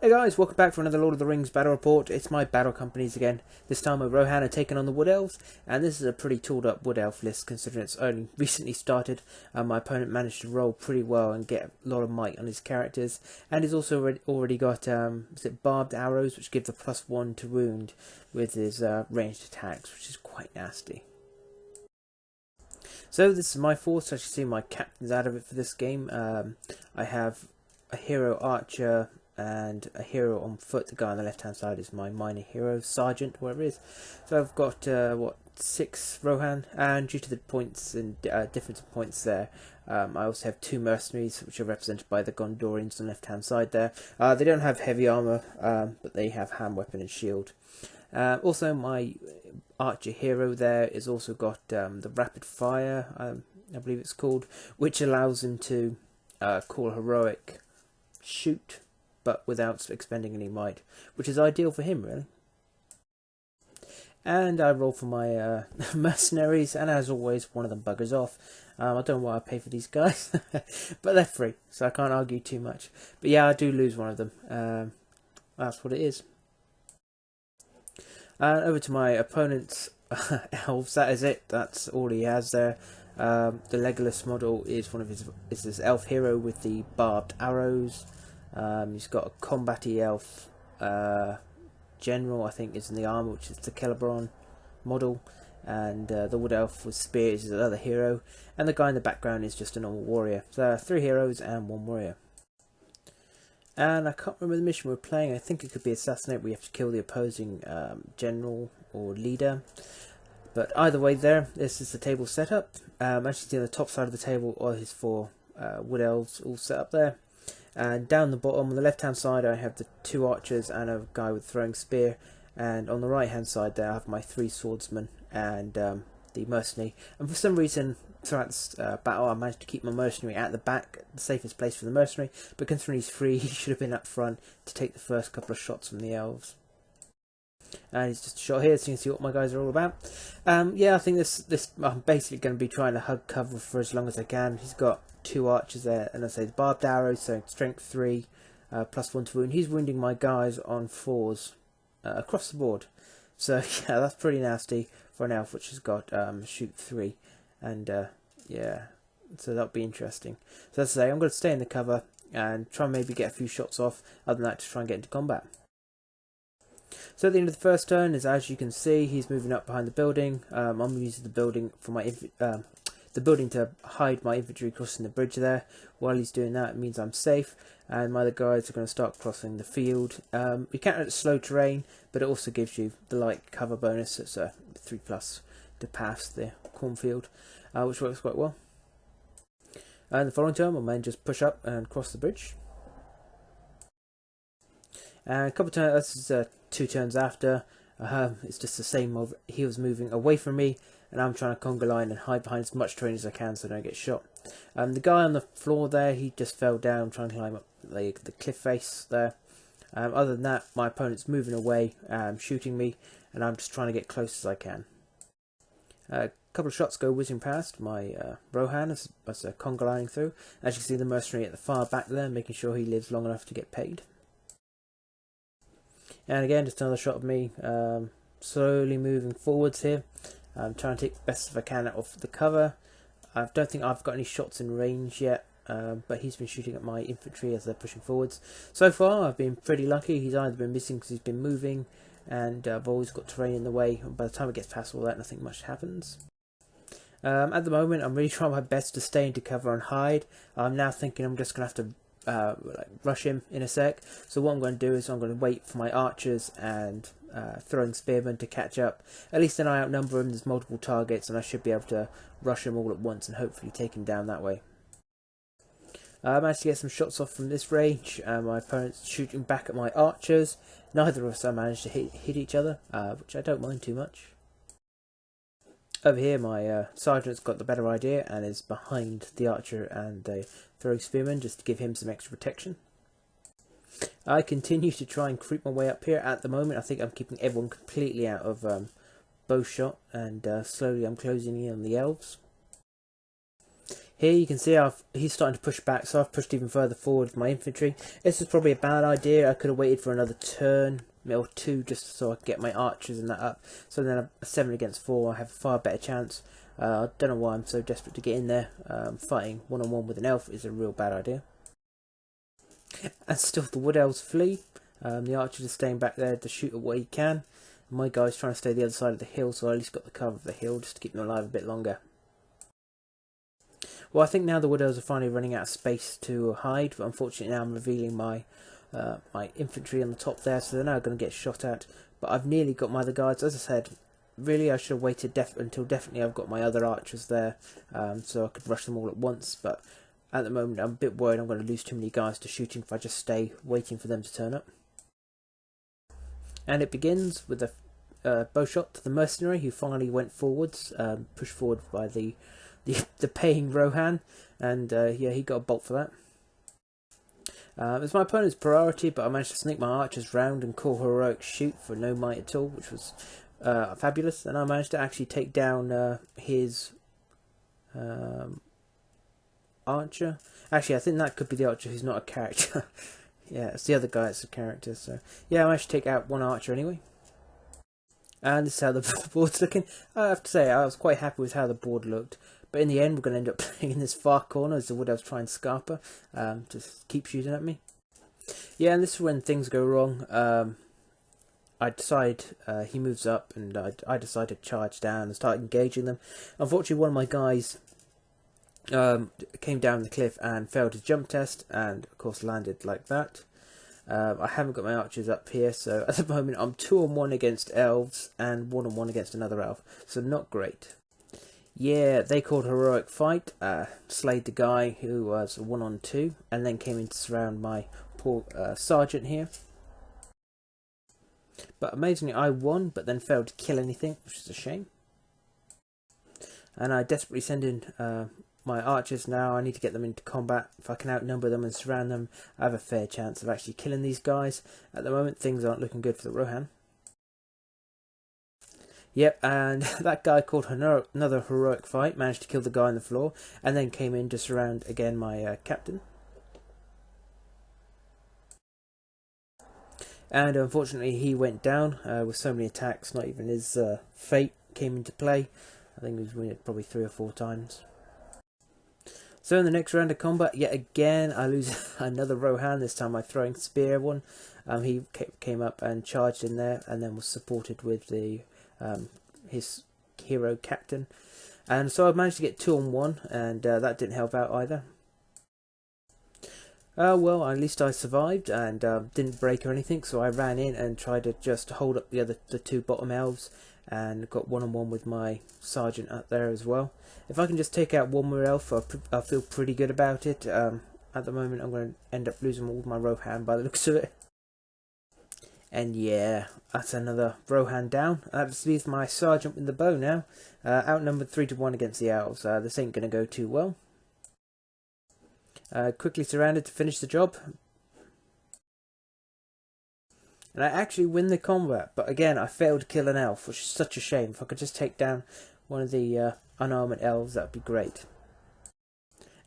Hey guys, welcome back for another Lord of the Rings battle report. It's my battle companies again. This time with Rohan are taking on the Wood Elves, and this is a pretty tooled up Wood Elf list considering it's only recently started. My opponent managed to roll pretty well and get a lot of might on his characters, and he's also already got barbed arrows, which give the +1 to wound with his ranged attacks, which is quite nasty. So this is my force. As you see, my captain's out of it for this game. I have a hero archer and a hero on foot. The guy on the left hand side is my minor hero, sergeant, whatever it is. So I've got 6 Rohan, and due to the points and difference of points there, I also have 2 mercenaries, which are represented by the Gondorians on the left hand side there. They don't have heavy armor, but they have hand weapon and shield. Also, my archer hero there is also got the rapid fire, I believe it's called, which allows him to call heroic shoot, but without expending any might, which is ideal for him, really. And I roll for my mercenaries, and as always, one of them buggers off. I don't know why I pay for these guys, but they're free, so I can't argue too much. But yeah, I do lose one of them. That's what it is. Over to my opponent's elves. That is it. That's all he has there. The Legolas model is this elf hero with the barbed arrows. He's got a combatty elf general, I think, is in the armor, which is the Celebron model, and the wood elf with spears is another hero, and the guy in the background is just a normal warrior. So 3 heroes and 1 warrior. And I can't remember the mission we're playing. I think it could be Assassinate. We have to kill the opposing general or leader. But either way there, this is the table setup. As you see on the top side of the table are his 4 wood elves all set up there. And down the bottom, on the left hand side, I have the 2 archers and a guy with throwing spear. And on the right hand side there, I have my 3 swordsmen and the mercenary. And for some reason, throughout this battle, I managed to keep my mercenary at the back, the safest place for the mercenary. But considering he's free, he should have been up front to take the first couple of shots from the elves. And he's just a shot here, so you can see what my guys are all about. Yeah, I think this I'm basically going to be trying to hug cover for as long as I can. He's got 2 archers there, and I say the barbed arrows, so strength 3, +1 to wound. He's wounding my guys on 4s across the board. So yeah, that's pretty nasty for an elf which has got shoot 3, and yeah, so that'll be interesting. So as I say, I'm going to stay in the cover and try and maybe get a few shots off. Other than that, to try and get into combat. So at the end of the first turn, as you can see, he's moving up behind the building. I'm using the building for my the building to hide my infantry crossing the bridge there. While he's doing that, it means I'm safe, and my other guys are going to start crossing the field. We can't at slow terrain, but it also gives you the light cover bonus. It's a 3+ to pass the cornfield, which works quite well. And the following turn, my men just push up and cross the bridge. And a couple of turns, this is 2 turns after, it's just the same. He was moving away from me, and I'm trying to conga line and hide behind as much terrain as I can so I don't get shot. The guy on the floor there, he just fell down trying to climb up the cliff face there. Other than that, my opponent's moving away, shooting me, and I'm just trying to get close as I can. A couple of shots go whizzing past my Rohan as conga lining through. As you can see, the mercenary at the far back there, making sure he lives long enough to get paid. And again, just another shot of me slowly moving forwards here. I'm trying to take the best if I can out of the cover. I don't think I've got any shots in range yet, but he's been shooting at my infantry as they're pushing forwards. So far, I've been pretty lucky. He's either been missing because he's been moving, and I've always got terrain in the way. By the time it gets past all that, nothing much happens. At the moment, I'm really trying my best to stay into cover and hide. I'm now thinking I'm just going to have to rush him in a sec. So what I'm going to do is I'm going to wait for my archers and throwing spearmen to catch up. At least then I outnumber him. There's multiple targets, and I should be able to rush him all at once and hopefully take him down that way. I managed to get some shots off from this range. My opponent's shooting back at my archers. Neither of us managed to hit each other, which I don't mind too much. Over here, my sergeant's got the better idea and is behind the archer and the throwing spearman just to give him some extra protection. I continue to try and creep my way up here. At the moment, I think I'm keeping everyone completely out of bow shot, and slowly I'm closing in on the elves. Here you can see he's starting to push back, so I've pushed even further forward with my infantry. This is probably a bad idea. I could have waited for another turn or two just so I could get my archers and that up. So then a 7 against 4, I have a far better chance. I don't know why I'm so desperate to get in there. Fighting one-on-one with an elf is a real bad idea. And still the wood elves flee. The archers are staying back there to shoot at what he can. My guy's trying to stay the other side of the hill, so I at least got the cover of the hill just to keep them alive a bit longer. Well, I think now the wood elves are finally running out of space to hide, but unfortunately now I'm revealing my my infantry on the top there, so they're now going to get shot at. But I've nearly got my other guards. As I said, really I should have waited until definitely I've got my other archers there, so I could rush them all at once. But at the moment I'm a bit worried I'm going to lose too many guys to shooting if I just stay waiting for them to turn up. And it begins with a bow shot to the mercenary who finally went forwards, pushed forward by the paying Rohan, and yeah, he got a bolt for that. It was my opponent's priority, but I managed to sneak my archers round and call heroic shoot for no might at all, which was fabulous. And I managed to actually take down his archer. Actually, I think that could be the archer who's not a character. Yeah, it's the other guy that's a character. So yeah, I managed to take out one archer anyway. And this is how the board's looking. I have to say, I was quite happy with how the board looked. But in the end, we're going to end up playing in this far corner as the wood elves try and scarper. Just keep shooting at me. Yeah, and this is when things go wrong. I decide he moves up, and I decide to charge down and start engaging them. Unfortunately, one of my guys came down the cliff and failed his jump test, and of course landed like that. I haven't got my archers up here, so at the moment I'm 2-on-1 against elves and 1-on-1 against another elf, so not great. Yeah, they called heroic fight, slayed the guy who was 1-on-2, and then came in to surround my poor sergeant here. But amazingly I won, but then failed to kill anything, which is a shame. And I desperately send in my archers now. I need to get them into combat. If I can outnumber them and surround them, I have a fair chance of actually killing these guys. At the moment things aren't looking good for the Rohan. Yep, and that guy called another heroic fight, managed to kill the guy on the floor, and then came in to surround again my captain. And unfortunately he went down with so many attacks, not even his fate came into play. I think he was wounded probably 3 or 4 times. So in the next round of combat, yet again I lose another Rohan, this time by throwing spear one. He came up and charged in there, and then was supported with the his hero captain, and so I managed to get 2-on-1, and that didn't help out either. Well, at least I survived and didn't break or anything, so I ran in and tried to just hold up the 2 bottom elves, and got 1-on-1 with my sergeant up there as well. If I can just take out one more elf, I'll feel pretty good about it. At the moment I'm going to end up losing all my Rohan by the looks of it. And yeah, that's another Rohan down. That leaves my sergeant with the bow now. Outnumbered 3-1 against the elves. This ain't going to go too well. Quickly surrounded to finish the job. And I actually win the combat, but again I failed to kill an elf, which is such a shame. If I could just take down one of the unarmored elves, that would be great.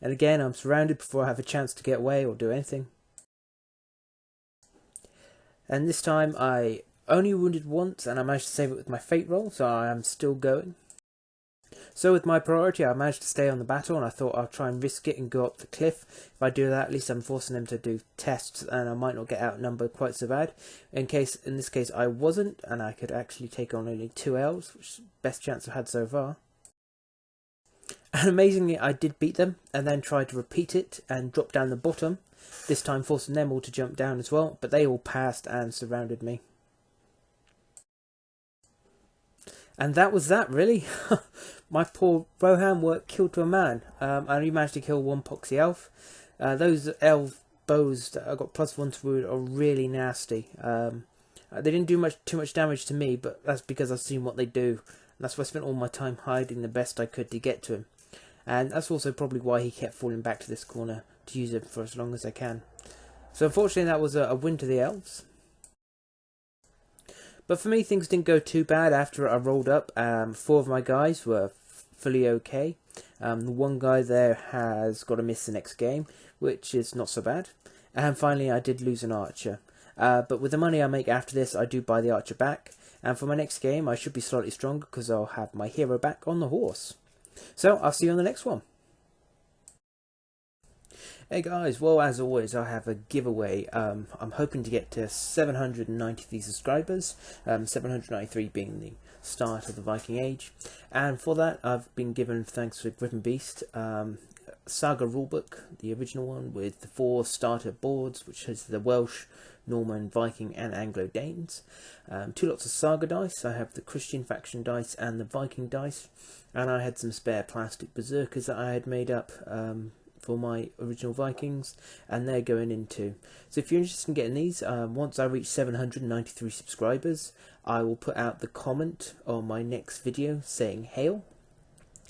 And again I'm surrounded before I have a chance to get away or do anything. And this time I only wounded once, and I managed to save it with my fate roll, so I am still going. So with my priority, I managed to stay on the battle, and I thought I'll try and risk it and go up the cliff. If I do that, at least I'm forcing them to do tests, and I might not get outnumbered quite so bad. In this case, I wasn't, and I could actually take on only 2 elves, which is the best chance I've had so far. And amazingly, I did beat them, and then tried to repeat it and drop down the bottom. This time forcing them all to jump down as well, but they all passed and surrounded me. And that was that, really. My poor Rohan were killed to a man. I only managed to kill 1 poxy elf. Those elf bows that I got +1 to wound are really nasty. They didn't do too much damage to me, but that's because I've seen what they do. And that's why I spent all my time hiding the best I could to get to him. And that's also probably why he kept falling back to this corner, to use it for as long as I can. So unfortunately that was a win to the elves. But for me things didn't go too bad after I rolled up. 4 of my guys were fully okay. The one guy there has got to miss the next game, which is not so bad. And finally, I did lose an archer. But with the money I make after this, I do buy the archer back. And for my next game, I should be slightly stronger because I'll have my hero back on the horse. So, I'll see you on the next one. Hey guys, well as always I have a giveaway. I'm hoping to get to 793 subscribers, 793 being the start of the Viking Age, and for that I've been given, thanks to Griffin Beast, Saga rulebook, the original one with the 4 starter boards, which has the Welsh, Norman, Viking and Anglo-Danes, 2 lots of Saga dice. I have the Christian faction dice and the Viking dice, and I had some spare plastic berserkers that I had made up for my original Vikings, and they're going into. So if you're interested in getting these, once I reach 793 subscribers, I will put out the comment on my next video saying hail,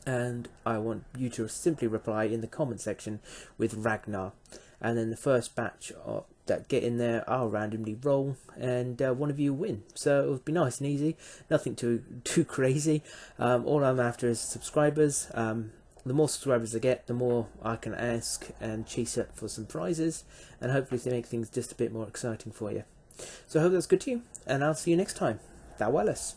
and I want you to simply reply in the comment section with Ragnar, and then the first batch that get in there I'll randomly roll, and one of you win. So it'll be nice and easy, nothing too crazy. All I'm after is subscribers. The more subscribers I get, the more I can ask and chase up for some prizes, and hopefully to make things just a bit more exciting for you. So I hope that's good to you, and I'll see you next time. Thou Elves.